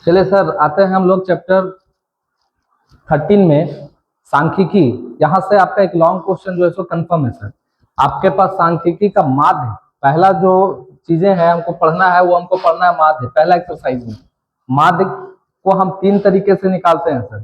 चलिए सर, आते हैं हम लोग चैप्टर 13 में सांख्यिकी। यहाँ से आपका एक लॉन्ग क्वेश्चन जो है सो कंफर्म है सर। आपके पास सांख्यिकी का माध्य, पहला जो चीजें हैं हमको पढ़ना है वो हमको पढ़ना है माध्य। पहला एक्सरसाइज में माध्य को हम 3 तरीके से निकालते हैं सर।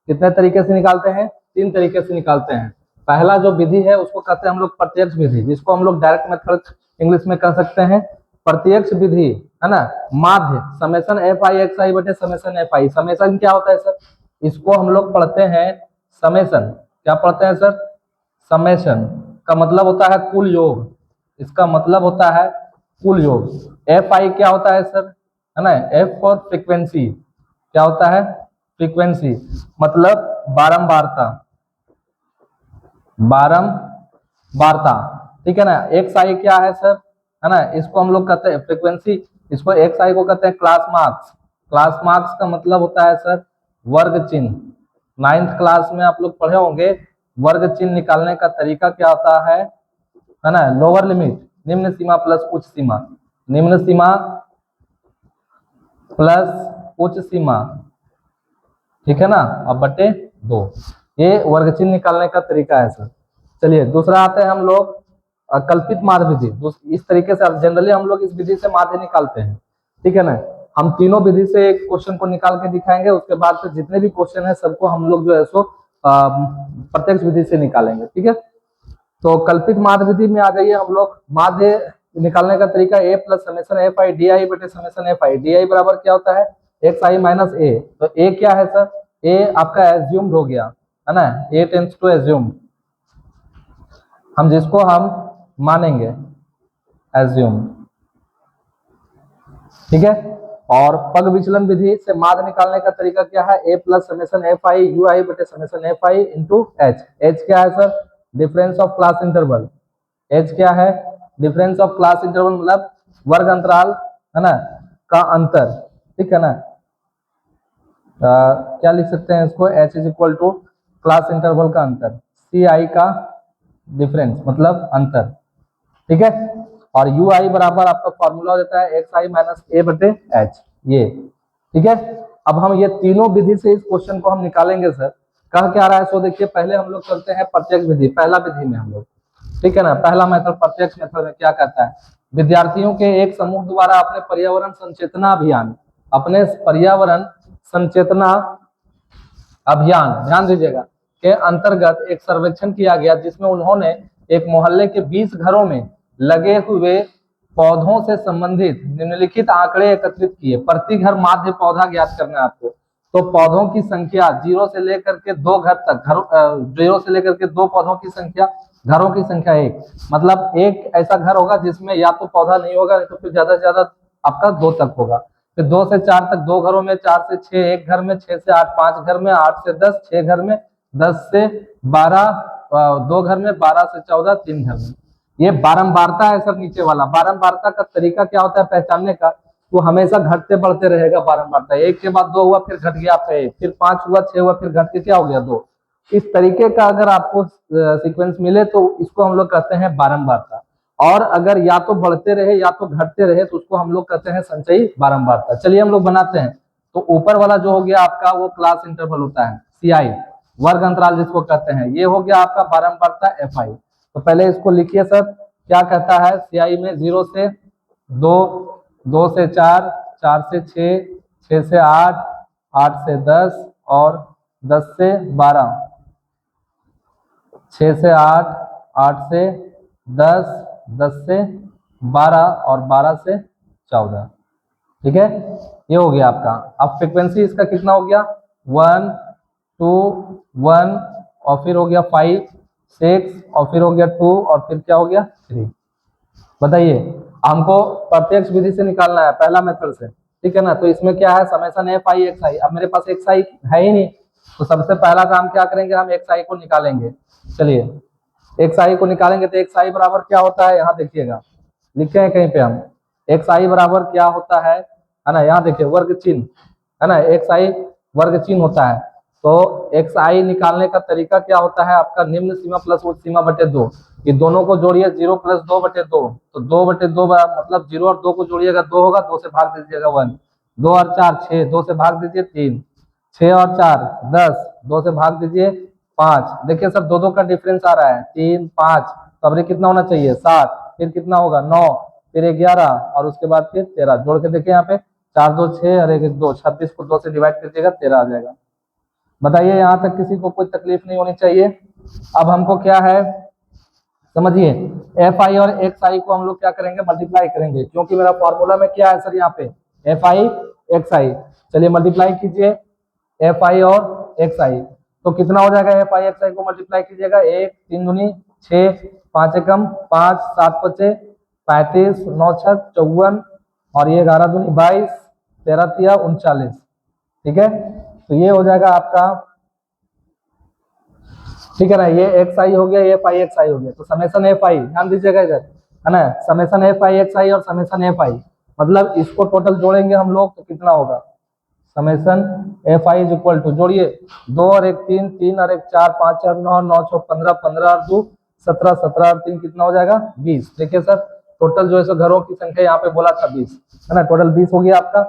कितने तरीके से निकालते हैं? 3 तरीके से निकालते हैं। पहला जो विधि है उसको कहते हैं हम लोग प्रत्यक्ष विधि, जिसको हम लोग डायरेक्ट मेथड इंग्लिश में कह सकते हैं प्रत्यक्ष विधि, है ना। माध्य summation F I X I बटे समेशन एफ आई। समेशन क्या होता है सर? इसको हम लोग पढ़ते हैं समेशन। क्या पढ़ते हैं सर? समेशन का मतलब होता है कुल योग। इसका मतलब होता है कुल योग। एफ आई क्या होता है सर? है ना, एफ फॉर फ्रीक्वेंसी। क्या होता है? फ्रीक्वेंसी मतलब बारंबारता। बारंबारता, ठीक है ना। एक्स आई क्या है सर? है ना, इसको हम लोग कहते हैं फ्रीक्वेंसी। इसको एक्स आई को कहते हैं क्लास मार्क्स। क्लास मार्क्स का मतलब होता है सर वर्ग चिन्ह। 9th क्लास में आप लोग पढ़े होंगे वर्ग चिन्ह निकालने का तरीका क्या होता है ना। लोअर लिमिट, निम्न सीमा प्लस उच्च सीमा, निम्न सीमा प्लस उच्च सीमा, ठीक है ना, अब बटे 2। ये वर्ग चिन्ह निकालने का तरीका है सर। चलिए दूसरा आते हैं हम लोग कल्पित माध्य विधि। इस तरीके से जनरली हम लोग इस विधि से माध्य निकालते हैं, ठीक है ना। हम तीनों विधि से एक क्वेश्चन को निकाल के दिखाएंगे, उसके बाद फिर जितने भी क्वेश्चन है सबको हम लोग जो है सो प्रत्यक्ष विधि से निकालेंगे, ठीक है। तो कल्पित माध्य विधि में आ जाइए हम लोग। माध्य निकालने का तरीका A plus summation F I D I बटे summation F I. D I बराबर क्या होता है? X I minus A. तो ए क्या है सर? ए आपका एज्यूम्ड हो गया, है ना। ए टेंस टू एज्यूम्ड, हम जिसको हम मानेंगे एज्यूम, ठीक है। और पग विचलन विधि से माध्य निकालने का तरीका क्या है? A plus summation F I U I बटे summation F I into H. H क्या है sir? Difference of class interval. H क्या है? डिफरेंस ऑफ क्लास इंटरवल मतलब वर्ग अंतराल, है ना, का अंतर, ठीक है ना। क्या लिख सकते हैं इसको? H is equal to class interval का अंतर, सी आई का डिफरेंस मतलब अंतर, ठीक है। और यू आई बराबर आपका फॉर्मूला हो जाता है एक्स आई माइनस ए बटे एच, ये, ठीक है। अब हम ये तीनों विधि से इस क्वेश्चन को हम निकालेंगे सर। कह क्या रहा है सो देखिए, पहले हम लोग करते हैं प्रत्यक्ष विधि, पहला विधि में हम लोग, ठीक है ना। पहला मेथड प्रत्यक्ष मेथड में क्या कहता है? विद्यार्थियों के एक समूह द्वारा अपने पर्यावरण संचेतना अभियान, अपने पर्यावरण संचेतना अभियान, ध्यान दीजिएगा, के अंतर्गत एक सर्वेक्षण किया गया जिसमें उन्होंने एक मोहल्ले के 20 घरों में लगे हुए पौधों से संबंधित निम्नलिखित आंकड़े एकत्रित किए। प्रति घर माध्य पौधा ज्ञात करना है आपको। तो पौधों की संख्या 0 से लेकर के 2 घर तक, 0 से लेकर के 2 पौधों की संख्या, घरों की संख्या 1, मतलब एक ऐसा घर होगा जिसमें या तो पौधा नहीं होगा, नहीं तो फिर ज्यादा से ज्यादा आपका 2 तक होगा। फिर 2 से 4 तक 2 घरों में, 4 से 6 एक घर में, 6 से 8 5 घर में, 8 से 10 6 घर में, 10 से 12 2 घर में, 12 से 14 3 घर में। ये बारंबारता है सर नीचे वाला। बारंबारता का तरीका क्या होता है पहचानने का? वो हमेशा घटते बढ़ते रहेगा बारंबारता। 1 के बाद 2 हुआ, फिर घट गया आपका 1, फिर 5 हुआ, 6 हुआ, फिर घट के क्या हो गया 2। इस तरीके का अगर आपको सीक्वेंस मिले तो इसको हम लोग कहते हैं बारंबारता। और अगर या तो बढ़ते रहे या तो घटते रहे तो उसको हम लोग कहते हैं संचयी बारंबारता। चलिए हम लोग बनाते हैं। तो ऊपर वाला जो हो गया आपका वो क्लास इंटरवल होता है, सी आई, वर्ग अंतराल जिसको कहते हैं। ये हो गया आपका बारंबारता एफ आई। तो पहले इसको लिखिए सर। क्या कहता है सी आई में? 0 से 2, 2 से 4, 4 से 6, 6 से 8, 8 से 10 और 10 से 12, 6 से 8, 8 से 10, 10 से 12 और 12 से 14, ठीक है। ये हो गया आपका। अब फ्रीक्वेंसी इसका कितना हो गया? 1 2 1 और फिर हो गया 5 6 और फिर हो गया 2 और फिर क्या हो गया 3। बताइए, हमको प्रत्यक्ष विधि से निकालना है पहला मेथड से, ठीक है ना। तो इसमें क्या है? समेशन एफ आई एक्स आई। अब मेरे पास एक्स आई है ही नहीं, तो सबसे पहला काम क्या करेंगे? हम एक्स आई को निकालेंगे। चलिए एक्स आई को निकालेंगे तो एक्स आई बराबर क्या होता है? यहाँ देखिएगा, लिखे हैं कहीं पे हम। एक्स आई बराबर क्या होता है ना, यहाँ देखिए वर्ग चिन्ह, है ना, एक्स आई वर्ग चिन्ह होता है। तो एक्स आई निकालने का तरीका क्या होता है आपका? निम्न सीमा प्लस उच्च सीमा बटे 2। ये दोनों को जोड़िए, 0 प्लस 2 बटे 2, तो 2 बटे 2 मतलब 0 और 2 को जोड़िएगा 2 होगा, 2 से भाग दीजिएगा 1। 2 और 4 6, 2 से भाग दीजिए 3, 6 और 4 10, 2 से भाग दीजिए 5। देखिए सर दो दो का डिफरेंस आ रहा है, 3 5, तो अब ये कितना होना चाहिए 7, फिर कितना होगा 9, फिर 11 और उसके बाद फिर 13। जोड़ के देखिए यहाँ पे 4 2 6 और 1 1 2, 26 को 2 से डिवाइड कीजिएगा 13 आ जाएगा। बताइए यहाँ तक किसी को कोई तकलीफ नहीं होनी चाहिए। अब हमको क्या है समझिए, एफ आई और एक्स आई को हम लोग क्या करेंगे मल्टीप्लाई करेंगे, क्योंकि मेरा फॉर्मूला में क्या है सर यहाँ पे एफ आई एक्स आई। चलिए मल्टीप्लाई कीजिए एफ आई और एक्स आई, तो कितना हो जाएगा एफ आई एक्स आई को मल्टीप्लाई कीजिएगा, 1 3 दूनी 6, 5 एकम 5, 7 पचे 35, 9 छक 54 और ये 11 दूनी 22, 13 तिया 39। ठीक है, तो ये हो जाएगा आपका, ठीक है ना, ये एक्स आई हो गया, ये एफ आई एक्स आई हो गया। तो समेसन एफ आई ध्यान दीजिएगा इधर, है ना, समेसन एफ आई एक्स आई और समेसन एफ आई, मतलब इसको टोटल जोड़ेंगे हम लोग तो कितना होगा, summation F I is equal to, जोड़िए 2 और 1 3, 3 और 1 4, 5 और 9, 9 6 15, 15 और 2 17, 17 और 3 कितना हो जाएगा 20। देखिए सर टोटल जो है सो घरों की संख्या यहाँ पे बोला था 20, है ना, टोटल 20 हो गया आपका।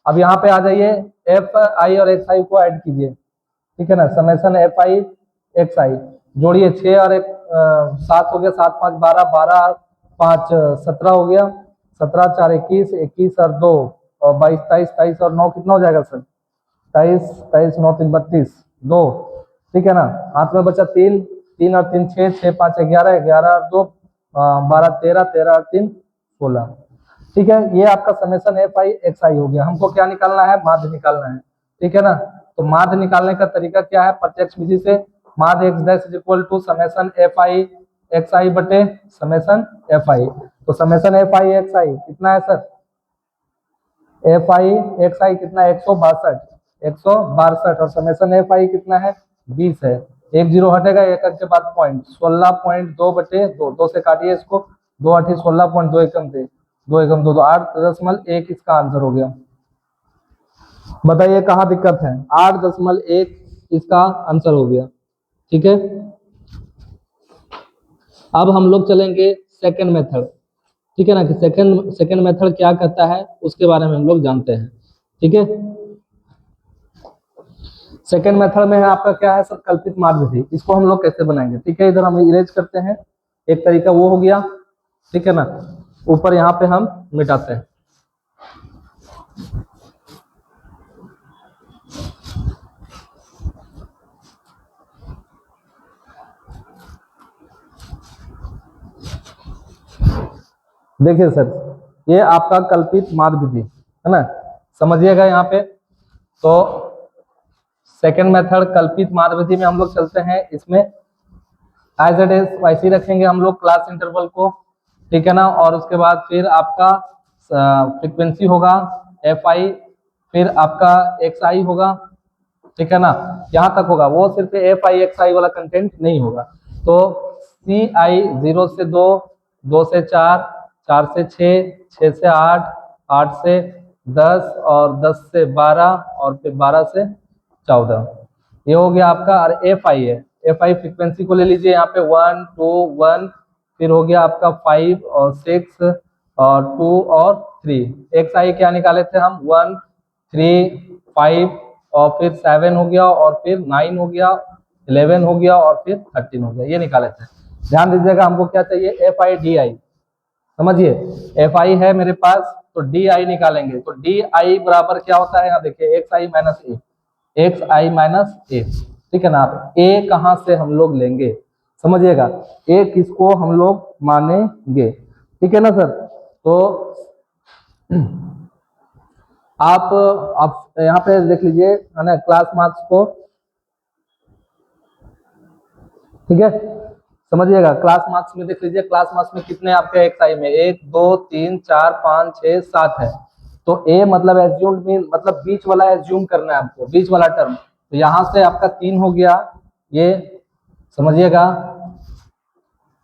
अब यहाँ पे आ जाइए एफ आई और एक्स आई को ऐड कीजिए, ठीक है ना, समेसन एफ आई एक्स आई, जोड़िए 6 और 1 7 हो गया, 7 5 12, 12 5 17 हो गया, 17 4 21, 21 और 2 और 22 23, 23 और 9 कितना हो जाएगा सर 23, 23 9 3 32 2, ठीक है ना, हाथ में बचा 3, 3 और 3 6, 6 5 11, 11 और 2 12 13, 13 और 3 16। ठीक है, ये आपका समेसन एफ आई एक्स आई हो गया। हमको क्या निकालना है, माध्य निकालना है, ठीक है ना। तो माध्य निकालने का तरीका क्या है, प्रत्यक्ष विधि से माध्य X dash is equal to summation F I X I बटे समेसन एफ आई। तो summation F I X I कितना है sir, F I X I कितना है 162, 162 और समेसन एफ आई कितना है 20 है। एक जीरो हटेगा, एक के बाद पॉइंट, 16.2 बटे 2, 2 से काटिए इसको, 2 8 16.2 एकम थे, 2 एकम 2 2 8.1 इसका आंसर हो गया। बताइए कहाँ दिक्कत है, 8.1 इसका आंसर हो गया। ठीक है, अब हम लोग चलेंगे सेकंड मेथड, ठीक है ना, कि सेकंड मेथड क्या कहता है उसके बारे में हम लोग जानते हैं। ठीक है, सेकंड मेथड में है आपका क्या है सर, कल्पित माध्य विधि। इसको हम लोग कैसे बनाएंगे, ठीक है, इधर हम इरेज करते हैं, एक तरीका वो हो गया, ठीक है ना, ऊपर यहाँ पे हम मिटाते हैं। देखिए सर ये आपका कल्पित माध्य विधि है ना, समझिएगा यहाँ पे। तो सेकंड मेथड कल्पित माध्य विधि में हम लोग चलते हैं, इसमें एज इट इज वैसे ही रखेंगे हम लोग क्लास इंटरवल को, ठीक है ना, और उसके बाद फिर आपका फ्रीक्वेंसी होगा एफ आई, फिर आपका एक्स आई होगा, ठीक है ना, यहाँ तक होगा, वो सिर्फ एफ आई एक्स आई वाला कंटेंट नहीं होगा। तो सी आई 0 से 2, 2 से 4, 4 से 6, 6 से 8, 8 से 10 और 10 से 12 और फिर 12 से 14, ये हो गया आपका। और एफ आई है, एफ आई फ्रीक्वेंसी को ले लीजिए यहाँ पे 1 2 1, फिर हो गया आपका 5 और 6 और 2 और 3। एक्स आई क्या निकाले थे हम, 1 3 5 और फिर 7 हो गया और फिर 9 हो गया, 11 हो गया और फिर 13 हो गया, ये निकाले थे। ध्यान दीजिएगा हमको क्या चाहिए, एफ आई डी आई, समझिए एफ आई है मेरे पास तो डी आई निकालेंगे। तो डी आई बराबर क्या होता है, यहाँ देखिए x I minus A, X I minus ए, ठीक है ना। ए कहाँ से हम लोग लेंगे, समझिएगा, ए किसको हम लोग मानेंगे, ठीक है ना सर। तो आप यहाँ पे देख लीजिए, है ना, क्लास मार्क्स को, ठीक है, समझिएगा क्लास मार्क्स में देख लीजिए, क्लास मार्क्स में कितने आपके एक्स आई में 1 2 3 4 5 6 7 है। तो ए मतलब एज्यूम्ड मीन मतलब बीच वाला एज्यूम करना है आपको, बीच वाला टर्म। तो यहाँ से आपका 3 हो गया, ये समझिएगा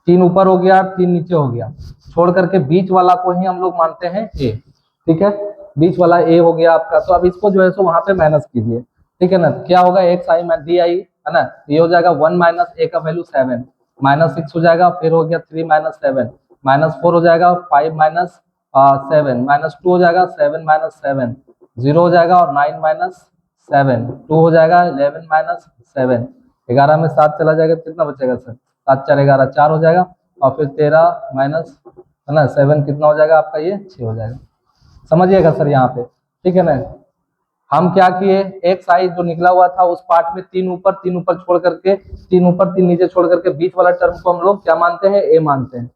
3 ऊपर हो गया 3 नीचे हो गया, छोड़ करके बीच वाला को ही हम लोग मानते हैं ए, ठीक है, बीच वाला ए हो गया आपका। तो अब इसको जो है सो वहां पे माइनस कीजिए, ठीक है ना, क्या होगा एक्स आई डी आई, है ना, ये हो जाएगा 1 माइनस ए का वैल्यू 7, माइनस 6 हो जाएगा, फिर हो गया 3 माइनस 7, माइनस 4 हो जाएगा, 5 माइनस 7, माइनस 2 हो जाएगा, 7 माइनस 7, 0 हो जाएगा, और 9 माइनस 7 2 हो जाएगा, 11 माइनस 7 11 में 7 चला जाएगा, कितना बचेगा सर? 7 4 11 4 हो जाएगा, और फिर 13 माइनस है ना 7 कितना हो जाएगा आपका? ये 6 हो जाएगा। समझिएगा सर यहाँ पे, ठीक है ना। हम क्या किए, एक साइज जो निकला हुआ था उस पार्ट में 3 ऊपर छोड़ करके, 3 ऊपर 3 नीचे छोड़ करके बीच वाला टर्म को हम लोग क्या मानते हैं? ए मानते हैं।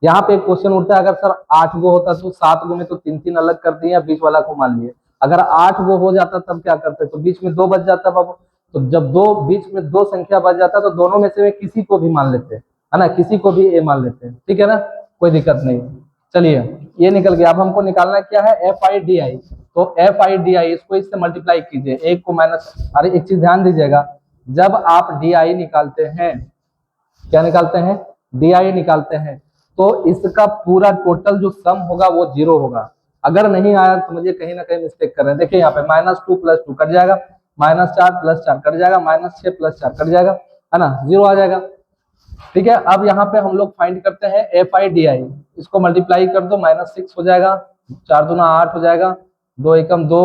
यहाँ पे एक क्वेश्चन उठता है, अगर सर 8 गो होता तो 7 गो में तो 3 अलग कर दिए, बीच वाला को मान लिए। अगर 8 गो हो जाता तब क्या करते? तो बीच में 2 बच जाता बाबू। तो जब दो बीच में 2 संख्या बच जाता तो दोनों में से किसी को भी मान लेते, है ना, किसी को भी ए मान लेते हैं, ठीक है ना, कोई दिक्कत नहीं। चलिए ये निकल गया। अब हमको निकालना क्या है? F I D I. तो एफ आई डी आई इसको इससे मल्टीप्लाई कीजिए, एक को माइनस, अरे एक चीज ध्यान दीजिएगा, जब आप डी आई निकालते हैं, क्या निकालते हैं? डी आई निकालते हैं, तो इसका पूरा टोटल जो सम होगा वो 0 होगा। अगर नहीं आया तो मुझे कहीं ना कहीं मिस्टेक कर रहे हैं। देखिए यहाँ पे -2 + 2 कट जाएगा, -4 + 4 कट जाएगा, -6 + 4 कट जाएगा, है ना, 0 आ जाएगा। ठीक है, अब यहाँ पे हम लोग फाइंड करते हैं एफ आई डी आई। इसको मल्टीप्लाई कर दो, -6 हो जाएगा, 4 दूना 8 हो जाएगा, 2 एकम 2,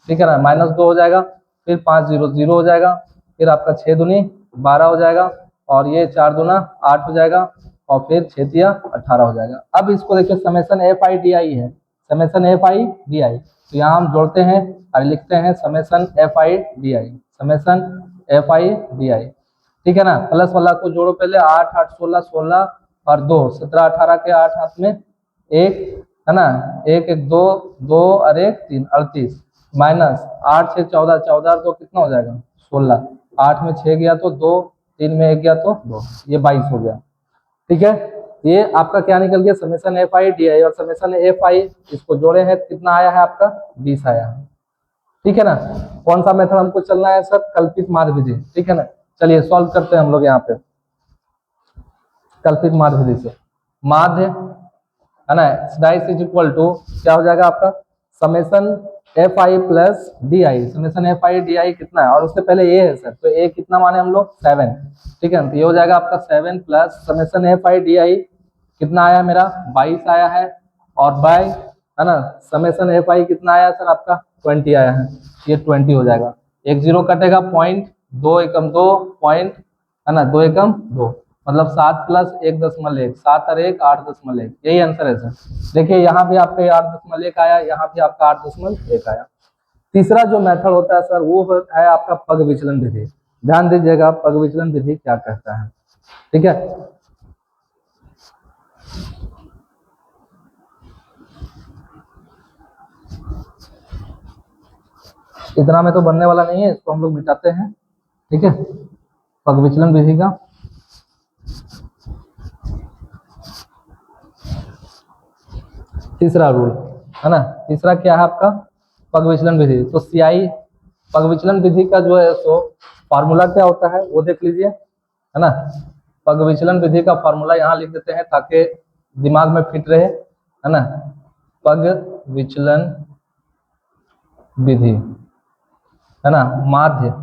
ठीक है ना, -2 हो जाएगा, फिर 5 0 0 हो जाएगा, फिर आपका 6 दूनी 12 हो जाएगा, और ये 4 दूना 8 हो जाएगा, और फिर 6 तिया 18 हो जाएगा। अब इसको देखिए, summation F I D I है, summation F I D I, तो यहाँ हम जोड़ते हैं और लिखते हैं summation F I D I, summation F I D I, ठीक है ना। प्लस वाला को जोड़ो पहले, 8 8 16 16 और 2 17 18 के 8 हाथ में 1, है ना, 1 1 2 2 और 1 3 38, माइनस 8 6 14 14 और 2 कितना हो जाएगा? 16, 8 में 6 गया तो 2, 3 में 1 गया तो 2, ये 22 हो गया। ठीक है, ये आपका क्या निकल गया? समेसन एफ आई डी आई और समेसन एफ आई, इसको जोड़े हैं कितना आया है आपका? 20 आया है, ठीक है ना। कौन सा मेथड हमको चलना है सर? कल्पित माध्य विधि, ठीक है ना। चलिए सॉल्व करते हैं हम लोग यहाँ पे कल्पित माध्य विधि से। माध्य, है ना, डाइस इज इक्वल टू क्या हो जाएगा आपका? Summation F I plus D I, summation F I D आई कितना है? और उससे पहले ए है सर, तो ए कितना माने हम लोग? 7, ठीक है ना। तो ये हो जाएगा आपका 7 plus summation F I D आई कितना आया मेरा? 22 आया है, और बाय, है ना, समेसन एफ आई कितना आया सर आपका? 20 आया है, ये 20 हो जाएगा। 1 0 कटेगा, पॉइंट, 2 एकम 2 पॉइंट, है ना, 2 एकम 2, मतलब 7 + 1.1, 7 और 1 8.1, यही आंसर है सर। देखिए यहाँ भी आपका 8.1 आया, यहाँ भी आपका 8.1 आया। तीसरा जो मेथड होता है सर वो है आपका पग विचलन विधि। ध्यान दीजिएगा, पग विचलन विधि क्या कहता है, ठीक है। इतना में तो बनने वाला नहीं है, इसको हम लोग मिटाते हैं, ठीक है। पग विचलन विधि का तीसरा रूल, है ना, तीसरा क्या है आपका? पग विचलन विधि। तो सीआई पग विचलन विधि का जो है सो फॉर्मूला क्या होता है वो देख लीजिए, है ना। पग विचलन विधि का फॉर्मूला यहाँ लिख देते हैं ताकि दिमाग में फिट रहे, है ना। पग विचलन विधि, है ना, माध्य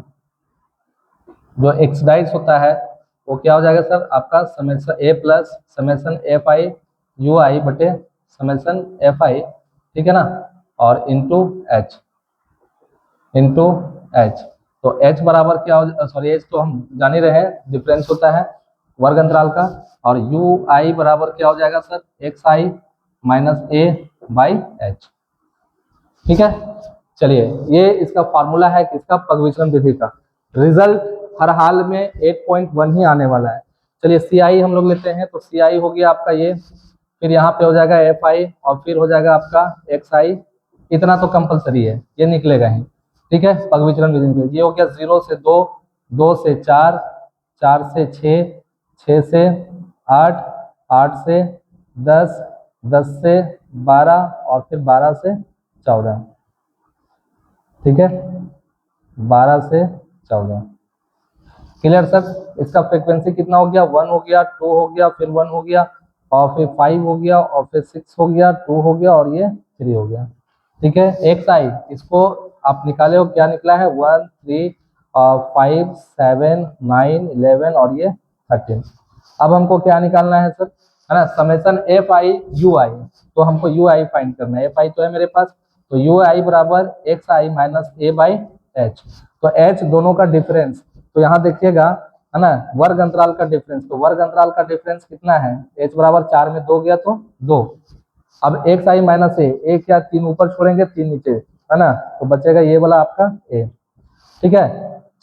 जो एक्सडाइज होता है वो क्या हो जाएगा सर आपका? Summation A plus summation F I U I बटे समेसन एफ आई, ठीक है ना, और इंटू एच, इंटू एच। तो एच बराबर क्या हो, सॉरी एच तो हम जान ही रहे हैं, डिफरेंस होता है वर्ग अंतराल का, और यू आई बराबर क्या हो जाएगा sir? X I minus A by H, ठीक है। चलिए ये इसका फॉर्मूला है किसका? पग विचलन विधि का। रिजल्ट हर हाल में 8.1 ही आने वाला है। चलिए सी आई हम लोग लेते हैं, तो सी आई हो गया आपका ये, फिर यहाँ पे हो जाएगा एफ आई, और फिर हो जाएगा आपका एक्स आई, इतना तो कंपलसरी है, ये निकलेगा ही, ठीक है। पग विचलन विधि ये हो गया 0 से 2, 2 से 4, 4 से 6, 6 से 8, 8 से 10, 10 से 12, और फिर 12 से 14, ठीक है, 12 से 14। Clear sir? इसका फ्रीक्वेंसी कितना हो गया? 1 हो गया, 2 हो गया, फिर 1 हो गया, और फिर 5 हो गया, और फिर 6 हो गया, 2 हो गया, और ये 3 हो गया, ठीक है। एक्स आई इसको आप निकाले हो, क्या निकला है? 1 3 5 7 9 11 और ये 13। अब हमको क्या निकालना है सर? है ना, summation F I U I, तो हमको यू आई फाइंड करना है। एफ आई तो है मेरे पास, तो यू आई बराबर x I minus A by H. तो एच दोनों का डिफरेंस, तो यहाँ देखिएगा है ना, वर्ग अंतराल का डिफरेंस, तो वर्ग अंतराल का डिफरेंस कितना है, एच बराबर 4 में 2 गया तो 2। अब एक्स आई माइनस ए, एक या 3 ऊपर छोड़ेंगे 3 नीचे, है ना, तो बचेगा ये वाला आपका ए। ठीक है,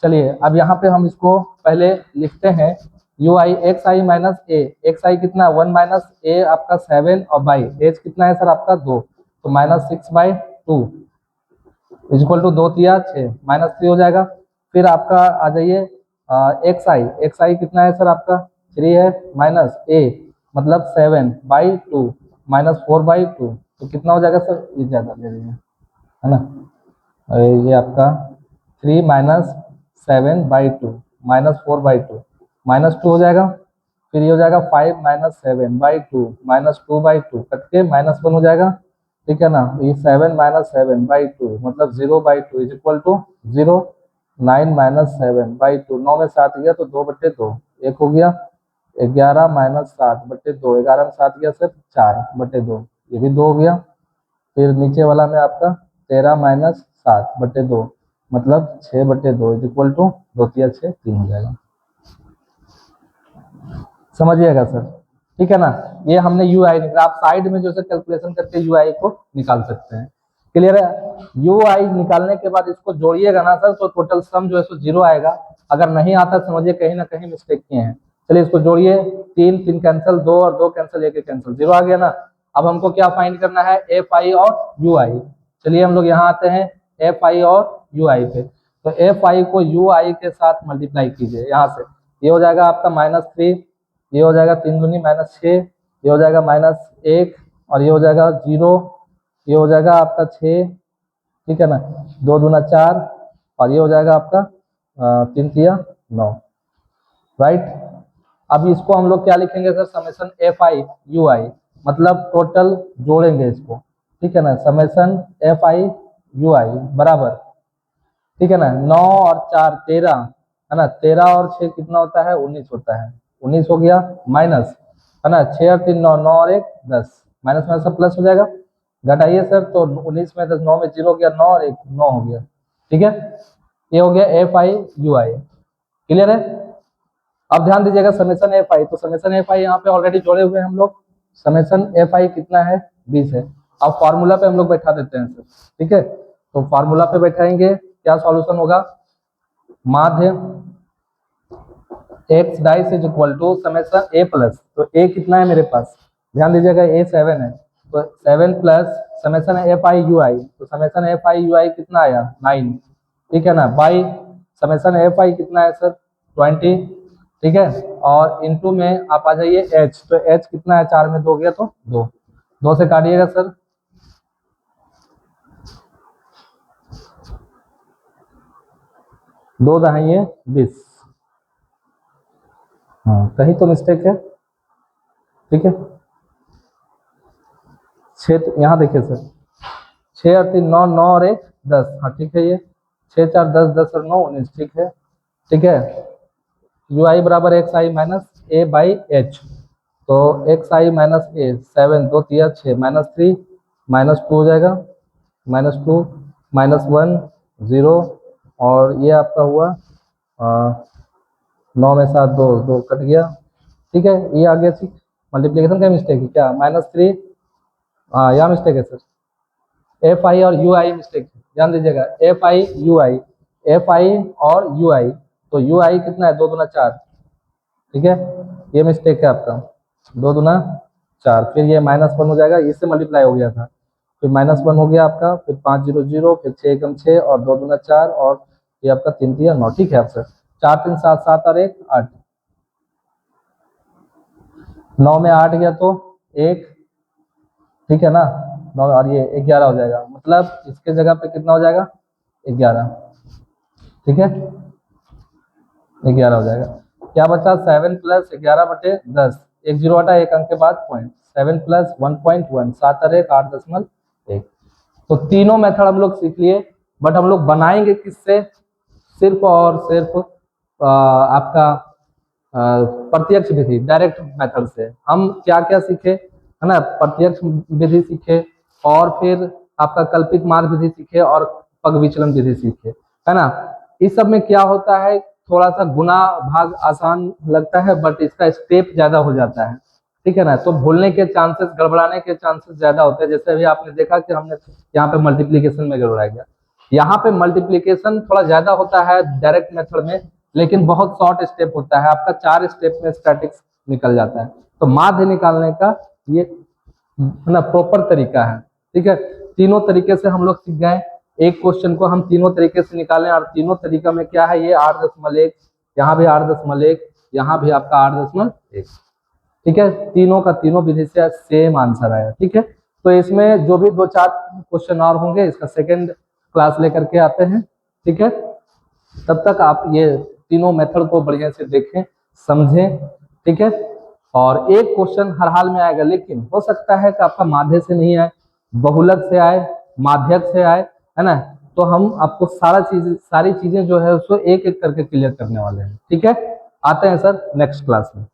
चलिए अब यहाँ पे हम इसको पहले लिखते हैं, U I X I minus A, X I कितना 1 माइनस ए आपका 7 और बाई एच कितना है सर आपका 2, तो -6/2 इक्वल टू 2 तिया 6 -3 हो जाएगा। फिर आपका आ जाइए एक्स आई कितना है सर आपका 3 है, माइनस ए मतलब 7/2 -4/2, तो कितना हो जाएगा सर, ये ज़्यादा ले रही है ना, ये आपका 3 माइनस 7/2 -4/2 -2 हो जाएगा। फिर ये हो जाएगा 5 माइनस 7/2 -2/2 कट के -1 हो जाएगा। ठीक है ना, ये 7 माइनस 7/2 मतलब 0/2 इज इक्वल टू 0। 9 माइनस 7/2, 9 में 7 गया तो 2/2 एक हो गया। 11 माइनस 7/2, 11 में 7 गया सर 4/2, ये भी 2 हो गया। फिर नीचे वाला में आपका 13 माइनस 7/2 मतलब 6/2 इज इक्वल टू 2 तिया 6 3 हो जाएगा। समझिएगा सर, ठीक है ना, ये हमने यू आई निकाला। आप साइड में जो है कैलकुलेशन करके यू आई को निकाल सकते हैं। क्लियर है, यू आई निकालने के बाद इसको जोड़िएगा ना सर, तो टोटल सम जो है सो 0 आएगा। अगर नहीं आता समझिए कहीं ना कहीं मिस्टेक किए हैं। चलिए इसको जोड़िए, 3 3 कैंसिल, 2 और 2 कैंसिल, 1 कैंसिल, 0 आ गया ना। अब हमको क्या फाइंड करना है, एफ आई और यू आई। चलिए हम लोग यहाँ आते हैं एफ आई और यू आई पे, तो एफ आई को यू आई के साथ मल्टीप्लाई कीजिए यहाँ से, ये हो जाएगा आपका -3, ये हो जाएगा 3 दूनी -6, ये हो जाएगा -1 और ये हो जाएगा 0, ये हो जाएगा आपका 6, ठीक है ना, 2 दूना 4 और ये हो जाएगा आपका 3 तिया 9, राइट। अब इसको हम लोग क्या लिखेंगे sir, summation F I U I, मतलब टोटल जोड़ेंगे इसको, ठीक है ना, summation F I U I बराबर, ठीक है ना, 9 और 4 13, है ना, 13 और 6 कितना होता है 19 होता है, 19 हो गया, माइनस, है ना, 6 और 3 9, 9 और 1 10, माइनस में सब प्लस हो जाएगा। घटाइए सर, तो 19 में 10, 9 में 0 गया, 9 और 1 9 हो गया। ठीक है, ये हो गया F I U I. Clear है, अब ध्यान दीजिएगा समेसन एफ आई, तो समेसन एफ आई यहाँ पे ऑलरेडी जोड़े हुए हैं हम लोग। समेसन एफ आई कितना है 20 है। अब फार्मूला पे हम लोग बैठा देते हैं सर, ठीक है, तो फार्मूला पे बैठाएंगे, क्या सॉल्यूशन होगा, माध्य X dice is equal to summation A plus, तो ए कितना है मेरे पास, ध्यान दीजिएगा ए 7 है, तो 7 plus summation F I U I, तो summation F I U I कितना आया 9, ठीक है ना, बाई समेसन एफ आई कितना है सर 20, ठीक है, और इनटू में आप आ जाइए एच, तो एच कितना है 4 में 2 गया तो 2, 2 से काटिएगा सर, दो दहाइए 20, हाँ कहीं तो मिस्टेक है, ठीक है, 6 यहाँ देखिए सर, 6 और 3 9, 9 और 1 10, हाँ ठीक है, ये 6 4 10, 10 और 9 19, ठीक है, ठीक है। यू आई बराबर x I minus A by H, तो एक्स आई माइनस ए 7 2 तिया 6 -3 -2 हो जाएगा, -2 -1 0 और ये आपका हुआ 9 में 7 2 2 कट गया, ठीक है, ये आ गया, ठीक, मल्टीप्लिकेशन का मिस्टेक है क्या, -3, हाँ यहाँ मिस्टेक है सर, एफ आई और यू आई मिस्टेक है, ध्यान दीजिएगा, F I U I, F I और यू आई, तो यू आई कितना है 2 दूना 4, ठीक है, ये मिस्टेक है आपका, 2 दूना 4, फिर ये -1 हो जाएगा, इससे मल्टीप्लाई हो गया था, फिर -1 हो गया आपका, फिर 5 0 0, फिर 6 एकम 6 और 2 दूना 4 और ये आपका 3 तिया 9, ठीक है आप सर, 4 3 7 7 और 1 8, 9 में 8 गया तो 1, ठीक है ना, 9 और ये 11 हो जाएगा, मतलब इसके जगह पे कितना हो जाएगा 11, ठीक है, 11 हो जाएगा, क्या बचा 7 प्लस 11/10, एक 0 हटा, एक अंक के बाद पॉइंट, 7 प्लस 1.1 7 और 1 8.1, तो तीनों मेथड हम लोग सीख लिए, बट हम लोग बनाएंगे किससे, सिर्फ और सिर्फ आपका प्रत्यक्ष विधि, डायरेक्ट मेथड से। हम क्या क्या सीखे, है ना, प्रत्यक्ष विधि सीखे और फिर आपका कल्पित मार्ग विधि सीखे और पग विचलन विधि सीखे, है ना। इस सब में क्या होता है, थोड़ा सा गुना भाग आसान लगता है, बट इसका स्टेप ज्यादा हो जाता है, ठीक है ना। तो भूलने के चांसेस, गड़बड़ाने के चांसेस ज्यादा होते हैं। जैसे अभी आपने देखा कि हमने यहाँ पे मल्टीप्लीकेशन में गड़बड़ा गया, यहाँ पे मल्टीप्लीकेशन थोड़ा ज्यादा होता है डायरेक्ट मेथड में, लेकिन बहुत शॉर्ट स्टेप होता है, आपका 4 स्टेप में स्टैटिक्स निकल जाता है। तो माध्य निकालने का ये ना प्रॉपर तरीका है, ठीक है। तीनों तरीके से हम लोग सीख गए, एक क्वेश्चन को हम तीनों तरीके से निकालें, और तीनों तरीका में क्या है, ये 8.1, यहाँ भी 8.1, यहाँ भी आपका 8.1, ठीक है। तीनों का तीनों विधि से सेम आंसर आया, ठीक है। तो इसमें जो भी 2-4 क्वेश्चन और होंगे, इसका सेकंड क्लास लेकर के आते हैं, ठीक है। तब तक आप ये तीनों मेथड को बढ़िया से देखें, समझें, ठीक है। और एक क्वेश्चन हर हाल में आएगा, लेकिन हो सकता है कि आपका माध्य से नहीं आए, बहुलक से आए, माध्यक से आए, है ना। तो हम आपको सारी चीजें जो है उसको एक एक करके क्लियर करने वाले हैं, ठीक है। आते हैं सर नेक्स्ट क्लास में।